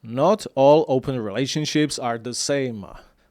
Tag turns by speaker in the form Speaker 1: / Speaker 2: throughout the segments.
Speaker 1: Not all open relationships are the same.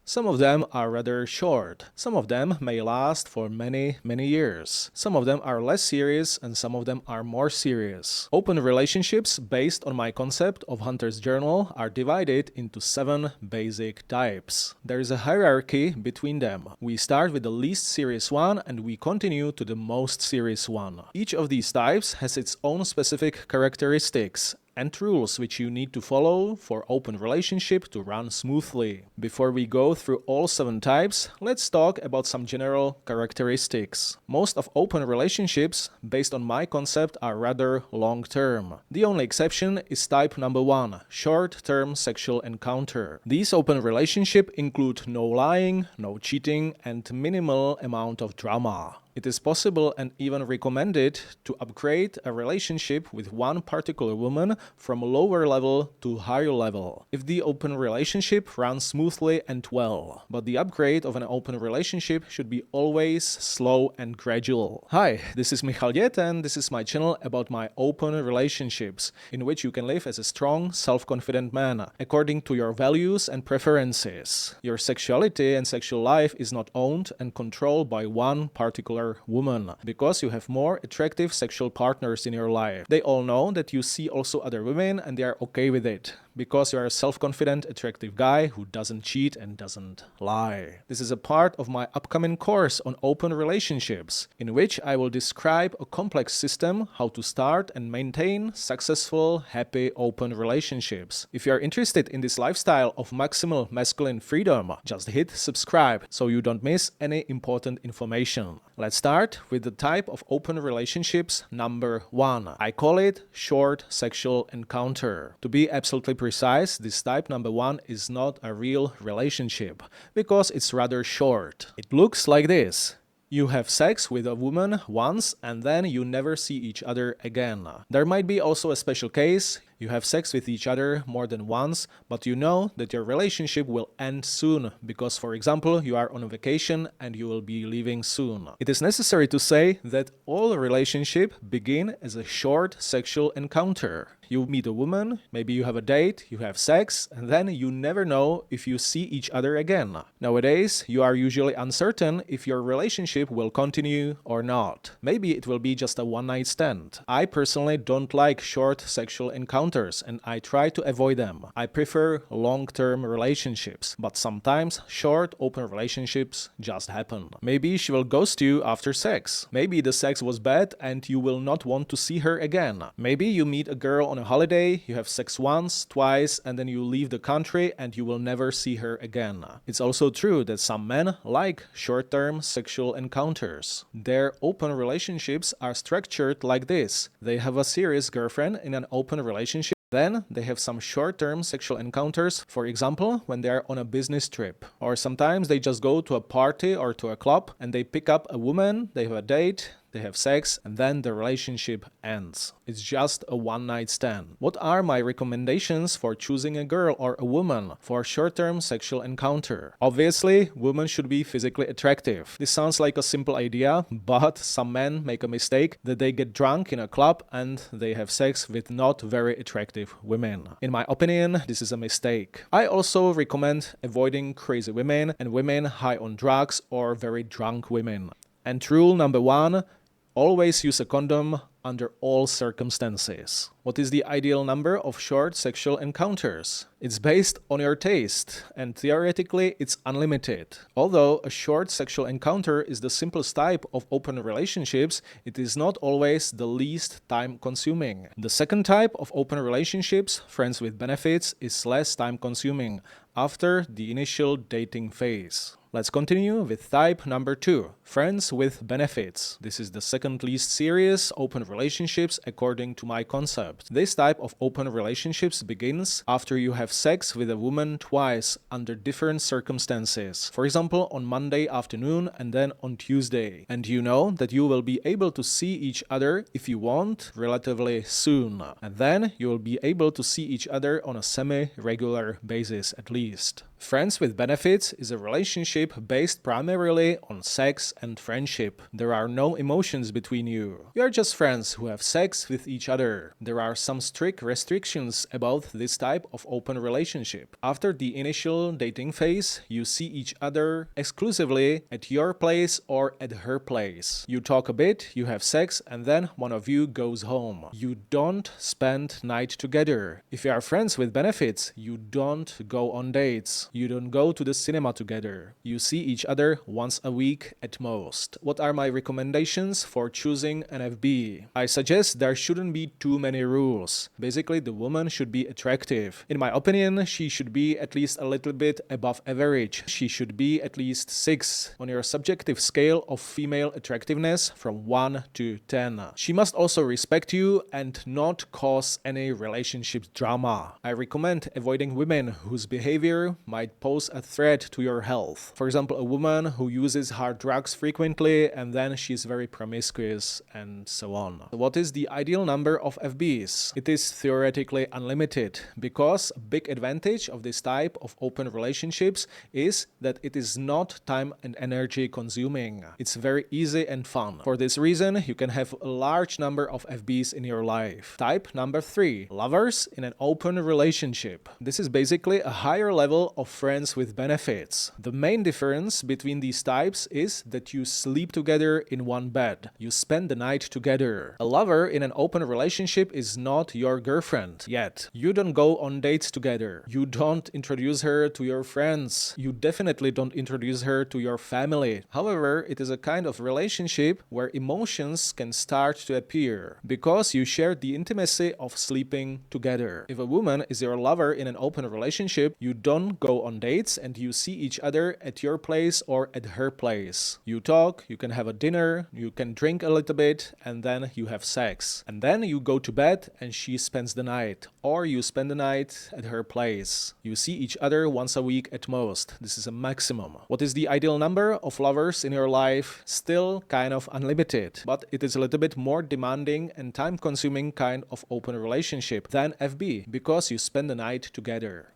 Speaker 1: Some of them are rather short. Some of them may last for many years. Some of them are less serious and some of them are more serious. Open relationships based on my concept of Hunter's Journal are divided into 7 basic types. There is a hierarchy between them. We start with the least serious one and we continue to the most serious one. Each of these types has its own specific characteristics and rules which you need to follow for open relationship to run smoothly. Before we go through all 7 types, let's talk about some general characteristics. Most of open relationships, based on my concept, are rather long-term. The only exception is type number 1, short-term sexual encounter. These open relationships include no lying, no cheating, and minimal amount of drama. It is possible and even recommended to upgrade a relationship with one particular woman from a lower level to higher level, if the open relationship runs smoothly and well. But the upgrade of an open relationship should be always slow and gradual. Hi, this is Michal Diet and this is my channel about my open relationships, in which you can live as a strong, self-confident man, according to your values and preferences. Your sexuality and sexual life is not owned and controlled by one particular woman, because you have more attractive sexual partners in your life. They all know that you see also other women and they are okay with it, because you are a self-confident, attractive guy who doesn't cheat and doesn't lie. This is a part of my upcoming course on open relationships, in which I will describe a complex system how to start and maintain successful, happy, open relationships. If you are interested in this lifestyle of maximal masculine freedom, just hit subscribe so you don't miss any important information. Let's start with the type of open relationships number 1. I call it short sexual encounter. To be absolutely precise, this type number 1 is not a real relationship, because it's rather short. It looks like this. You have sex with a woman once and then you never see each other again. There might be also a special case. You have sex with each other more than once, but you know that your relationship will end soon because, for example, you are on a vacation and you will be leaving soon. It is necessary to say that all relationships begin as a short sexual encounter. You meet a woman, maybe you have a date, you have sex, and then you never know if you see each other again. Nowadays, you are usually uncertain if your relationship will continue or not. Maybe it will be just a one-night stand. I personally don't like short sexual encounters and I try to avoid them. I prefer long-term relationships, but sometimes short open relationships just happen. Maybe she will ghost you after sex. Maybe the sex was bad and you will not want to see her again. Maybe you meet a girl on a holiday, you have sex once, twice, and then you leave the country and you will never see her again. It's also true that some men like short-term sexual encounters. Their open relationships are structured like this. They have a serious girlfriend in an open relationship. Then they have some short-term sexual encounters, for example, when they are on a business trip. Or sometimes they just go to a party or to a club and they pick up a woman, they have a date, they have sex, and then the relationship ends. It's just a one-night stand. What are my recommendations for choosing a girl or a woman for a short-term sexual encounter? Obviously, women should be physically attractive. This sounds like a simple idea, but some men make a mistake that they get drunk in a club and they have sex with not very attractive women. In my opinion, this is a mistake. I also recommend avoiding crazy women and women high on drugs or very drunk women. And rule number 1, always use a condom under all circumstances. What is the ideal number of short sexual encounters? It's based on your taste, and theoretically it's unlimited. Although a short sexual encounter is the simplest type of open relationships, it is not always the least time-consuming. The second type of open relationships, friends with benefits, is less time-consuming after the initial dating phase. Let's continue with type number 2, friends with benefits. This is the second least serious open relationships according to my concept. This type of open relationships begins after you have sex with a woman twice under different circumstances. For example, on Monday afternoon and then on Tuesday. And you know that you will be able to see each other if you want relatively soon. And then you will be able to see each other on a semi-regular basis at least. Friends with benefits is a relationship relationship based primarily on sex and friendship. There are no emotions between you. You are just friends who have sex with each other. There are some strict restrictions about this type of open relationship. After the initial dating phase, you see each other exclusively at your place or at her place. You talk a bit, you have sex, and then one of you goes home. You don't spend night together. If you are friends with benefits, you don't go on dates. You don't go to the cinema together. You see each other once a week at most. What are my recommendations for choosing an FB? I suggest there shouldn't be too many rules. Basically, the woman should be attractive. In my opinion, she should be at least a little bit above average. She should be at least 6 on your subjective scale of female attractiveness from 1 to 10. She must also respect you and not cause any relationship drama. I recommend avoiding women whose behavior might pose a threat to your health. For example, a woman who uses hard drugs frequently and then she's very promiscuous and so on. What is the ideal number of FBs? It is theoretically unlimited because a big advantage of this type of open relationships is that it is not time and energy consuming. It's very easy and fun. For this reason, you can have a large number of FBs in your life. Type number 3, lovers in an open relationship. This is basically a higher level of friends with benefits. The main difference between these types is that you sleep together in one bed. You spend the night together. A lover in an open relationship is not your girlfriend yet. You don't go on dates together. You don't introduce her to your friends. You definitely don't introduce her to your family. However, it is a kind of relationship where emotions can start to appear because you share the intimacy of sleeping together. If a woman is your lover in an open relationship, you don't go on dates and you see each other at your place or at her place. You talk, you can have a dinner, you can drink a little bit, and then you have sex. And then you go to bed and she spends the night, or you spend the night at her place. You see each other once a week at most. This is a maximum. What is the ideal number of lovers in your life? Still kind of unlimited, but it is a little bit more demanding and time-consuming kind of open relationship than FB because you spend the night together.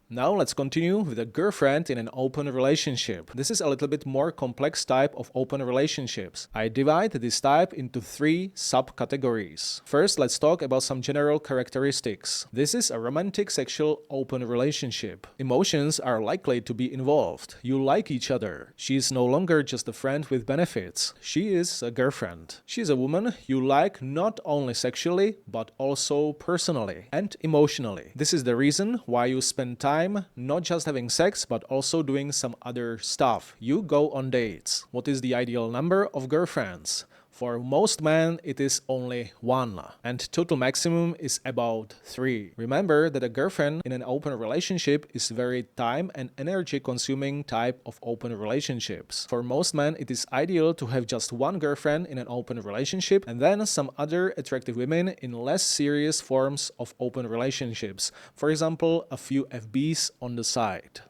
Speaker 1: Now let's continue with a girlfriend in an open relationship. This is a little bit more complex type of open relationships. I divide this type into 3 subcategories. First, let's talk about some general characteristics. This is a romantic sexual open relationship. Emotions are likely to be involved. You like each other. She is no longer just a friend with benefits. She is a girlfriend. She is a woman you like not only sexually, but also personally and emotionally. This is the reason why you spend time not just having sex, but also doing some other stuff. You go on dates. What is the ideal number of girlfriends? For most men, it is only 1, and total maximum is about 3. Remember that a girlfriend in an open relationship is very time and energy consuming type of open relationships. For most men, it is ideal to have just 1 girlfriend in an open relationship and then some other attractive women in less serious forms of open relationships. For example, a few FBs on the side.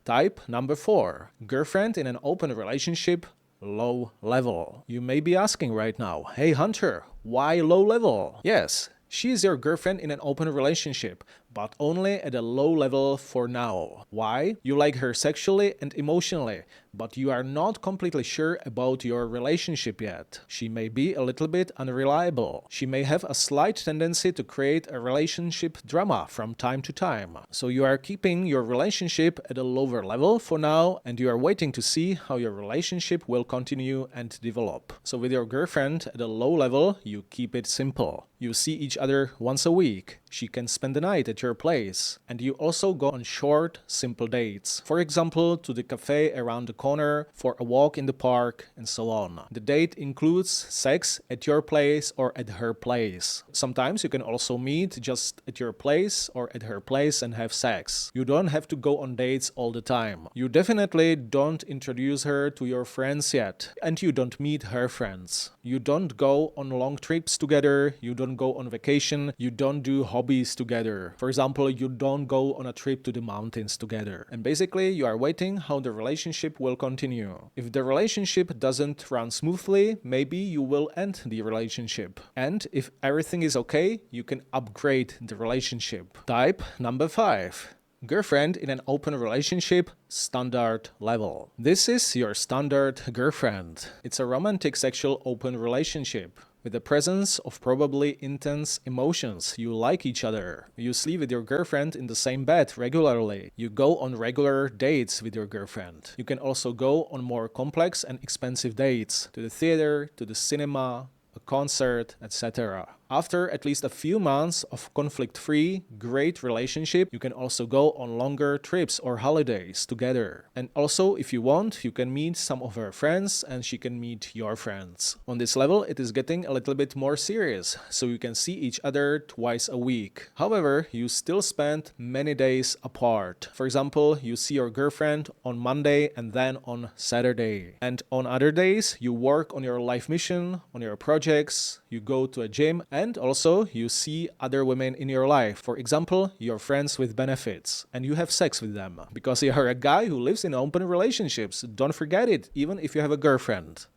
Speaker 1: Type number 4. Girlfriend in an open relationship, low level. You may be asking right now, hey Hunter, why low level? Yes, she is your girlfriend in an open relationship, but only at a low level for now. Why? You like her sexually and emotionally, but you are not completely sure about your relationship yet. She may be a little bit unreliable. She may have a slight tendency to create a relationship drama from time to time. So you are keeping your relationship at a lower level for now, and you are waiting to see how your relationship will continue and develop. So with your girlfriend at a low level, you keep it simple. You see each other once a week. She can spend the night at your place. And you also go on short, simple dates. For example, to the cafe around the corner, for a walk in the park, and so on. The date includes sex at your place or at her place. Sometimes you can also meet just at your place or at her place and have sex. You don't have to go on dates all the time. You definitely don't introduce her to your friends yet. And you don't meet her friends. You don't go on long trips together. You don't go on vacation. You don't do hobbies together. For example, you don't go on a trip to the mountains together. And basically, you are waiting how the relationship will continue. If the relationship doesn't run smoothly, maybe you will end the relationship. And if everything is okay, you can upgrade the relationship. Type number 5. Girlfriend in an open relationship, standard level. This is your standard girlfriend. It's a romantic sexual open relationship with the presence of probably intense emotions. You like each other. You sleep with your girlfriend in the same bed regularly. You go on regular dates with your girlfriend. You can also go on more complex and expensive dates, to the theater, to the cinema, a concert, etc. After at least a few months of conflict-free, great relationship, you can also go on longer trips or holidays together. And also, if you want, you can meet some of her friends and she can meet your friends. On this level, it is getting a little bit more serious, so you can see each other twice a week. However, you still spend many days apart. For example, you see your girlfriend on Monday and then on Saturday. And on other days, you work on your life mission, on your projects, you go to a gym, and also you see other women in your life. For example, your friends with benefits, and you have sex with them. Because you are a guy who lives in open relationships. Don't forget it, even if you have a girlfriend.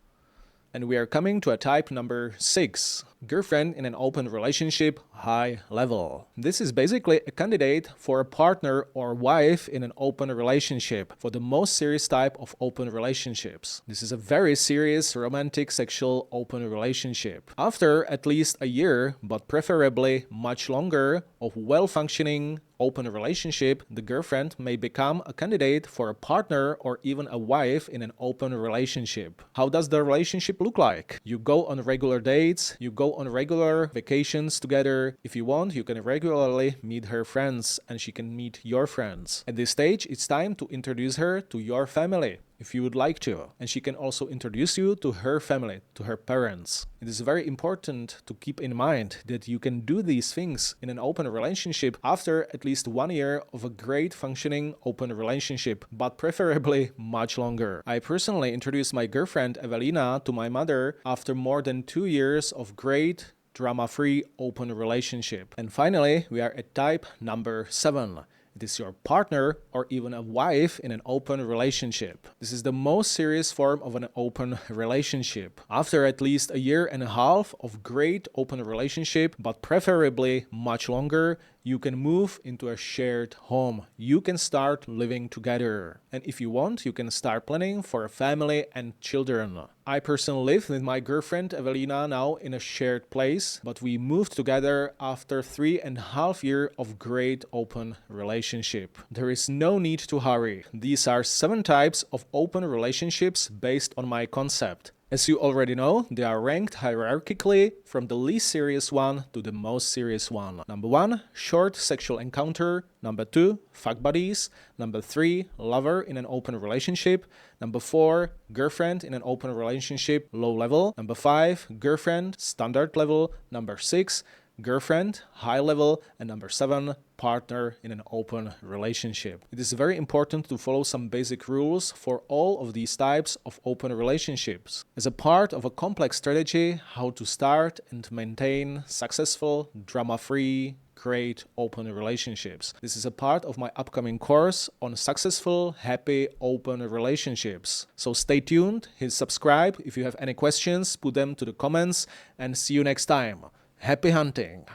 Speaker 1: And we are coming to a type number 6. Girlfriend in an open relationship, high level. This is basically a candidate for a partner or wife in an open relationship, for the most serious type of open relationships. This is a very serious romantic sexual open relationship. After at least a year, but preferably much longer, of well-functioning open relationship, the girlfriend may become a candidate for a partner or even a wife in an open relationship. How does the relationship look like? You go on regular dates, you go on regular vacations together. If you want, you can regularly meet her friends and she can meet your friends. At this stage, it's time to introduce her to your family, if you would like to. And she can also introduce you to her family, to her parents. It is very important to keep in mind that you can do these things in an open relationship after at least 1 year of a great functioning open relationship, but preferably much longer. I personally introduced my girlfriend Evelina to my mother after more than 2 years of great drama-free open relationship. And finally, we are at type number 7. It is your partner or even a wife in an open relationship. This is the most serious form of an open relationship. After at least a year and a half of great open relationship, but preferably much longer, you can move into a shared home. You can start living together. And if you want, you can start planning for a family and children. I personally live with my girlfriend Evelina now in a shared place, but we moved together after 3.5 years of great open relationship. There is no need to hurry. These are 7 types of open relationships based on my concept. As you already know, they are ranked hierarchically from the least serious one to the most serious one. Number 1, short sexual encounter. Number 2, fuck buddies. Number 3, lover in an open relationship. Number 4, girlfriend in an open relationship, low level. Number 5, girlfriend, standard level. Number 6, girlfriend, high level. And number 7, partner in an open relationship. It is very important to follow some basic rules for all of these types of open relationships. As a part of a complex strategy, how to start and maintain successful, drama-free, great open relationships. This is a part of my upcoming course on successful, happy, open relationships. So stay tuned, hit subscribe. If you have any questions, put them to the comments and see you next time. Happy hunting!